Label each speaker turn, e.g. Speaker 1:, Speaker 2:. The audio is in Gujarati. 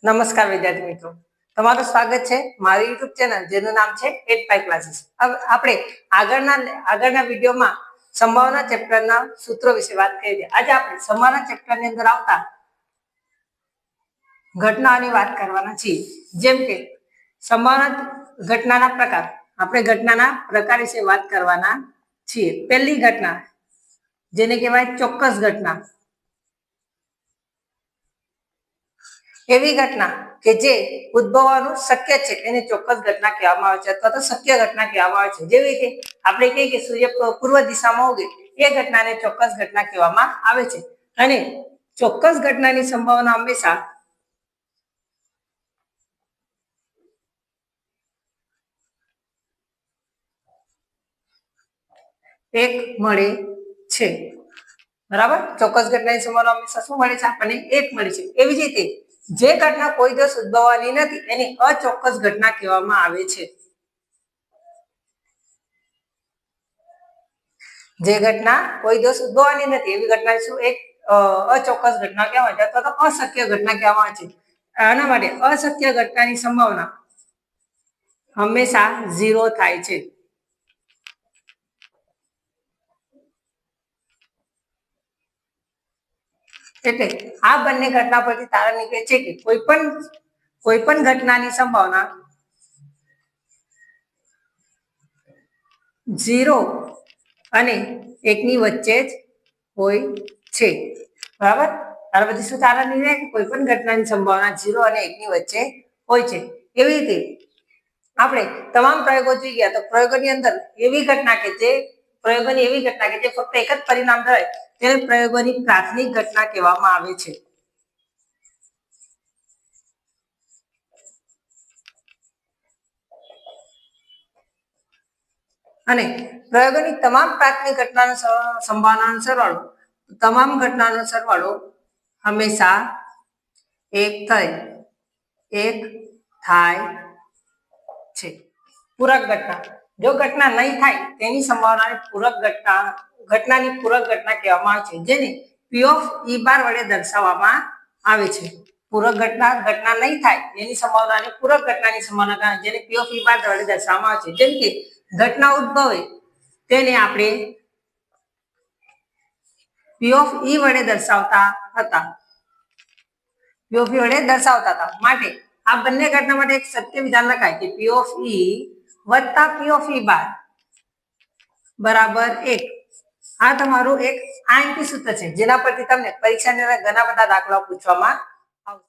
Speaker 1: નમસ્કાર વિદ્યાર્થી મિત્રો, તમારું સ્વાગત છે મારી યુટ્યુબ ચેનલ જેનું નામ છે 8 ક્લાસીસ. હવે આપણે આગળના વિડીયોમાં સંભાવના ચેપ્ટરના સૂત્રો વિશે વાત કરી હતી. આજે આપણે સંભાવના ચેપ્ટરની અંદર આવતા ઘટનાઓની વાત કરવાના છીએ. જેમ કે સંભાવના ઘટનાના પ્રકાર, આપણે ઘટનાના પ્રકાર વિશે વાત કરવાના છીએ. પહેલી ઘટના જેને કહેવાય ચોક્કસ ઘટના. એવી ઘટના કે જે ઉદ્ભવવાનું શક્ય છે એને ચોક્કસ ઘટના કહેવામાં આવે છે અથવા તો શક્ય ઘટના કહેવામાં આવે છે. જેવી રીતે આપણે કહીએ કે સૂર્ય પૂર્વ દિશામાં ઉગે, એ ઘટનાને ચોક્કસ ઘટના કહેવામાં આવે છે. અને ચોક્કસ ઘટનાની સંભાવના હંમેશા એક મળે છે. બરાબર, ચોક્કસ ઘટનાની સંભાવના હંમેશા શું મળે છે? આપણને એક મળે છે. એવી જ રીતે જે ઘટના કોઈ દિવસ ઉદ્ભવવાની નથી એને અચોક્કસ ઘટના કહેવામાં આવે છે. જે ઘટના કોઈ દિવસ ઉદ્ભવવાની નથી એવી ઘટના શું એક અચોક્કસ ઘટના કહેવાય છે અથવા તો અશક્ય ઘટના કહેવામાં આવે છે. આના માટે અશક્ય ઘટનાની સંભાવના હંમેશા 0 થાય છે. એટલે આ બંને ઘટના પરથી તારણ નીકળે છે કે કોઈ પણ ઘટનાની સંભાવના 0 અને 1 ની વચ્ચે જ હોય છે. બરાબર, ત્યાર પછી શું તારણ નીકળે કે કોઈ પણ ઘટનાની સંભાવના 0 અને 1 ની વચ્ચે હોય છે. એવી રીતે આપણે તમામ પ્રયોગો જોઈ ગયા તો પ્રયોગોની અંદર એવી ઘટના કે જે ફક્ત એક જ પરિણામ ધરાવે તેને પ્રયોગોની પ્રાથમિક ઘટના કહેવામાં આવે છે. અને પ્રયોગોની તમામ પ્રાથમિક ઘટનાનો સંભાવનાનો સરવાળો હંમેશા એક થાય છે. પૂરક ઘટના, જો ઘટના નહીં થાય તેની સંભાવનાને ઘટનાની પૂરક ઘટના કહેવામાં આવે છે, જેને P of E બાર વડે દર્શાવવામાં આવે છે. પૂરક ઘટના નહીં થાય એની સંભાવનાને પૂરક ઘટનાની સંભાવના જેને P of E બાર વડે દર્શાવવામાં આવે છે. જેમ કે ઘટના ઉદ્ભવે તેને આપણે P of E વડે દર્શાવતા હતા. માટે આ બંને ઘટના માટે એક સત્ય વિધાન લખાય કે P of E વત્તા P of E બાર બરાબર 1. આ તમારું એક આઈએમપી સૂત્ર છે જેના પરથી તમને પરીક્ષાની અંદર ઘણા બધા દાખલાઓ પૂછવામાં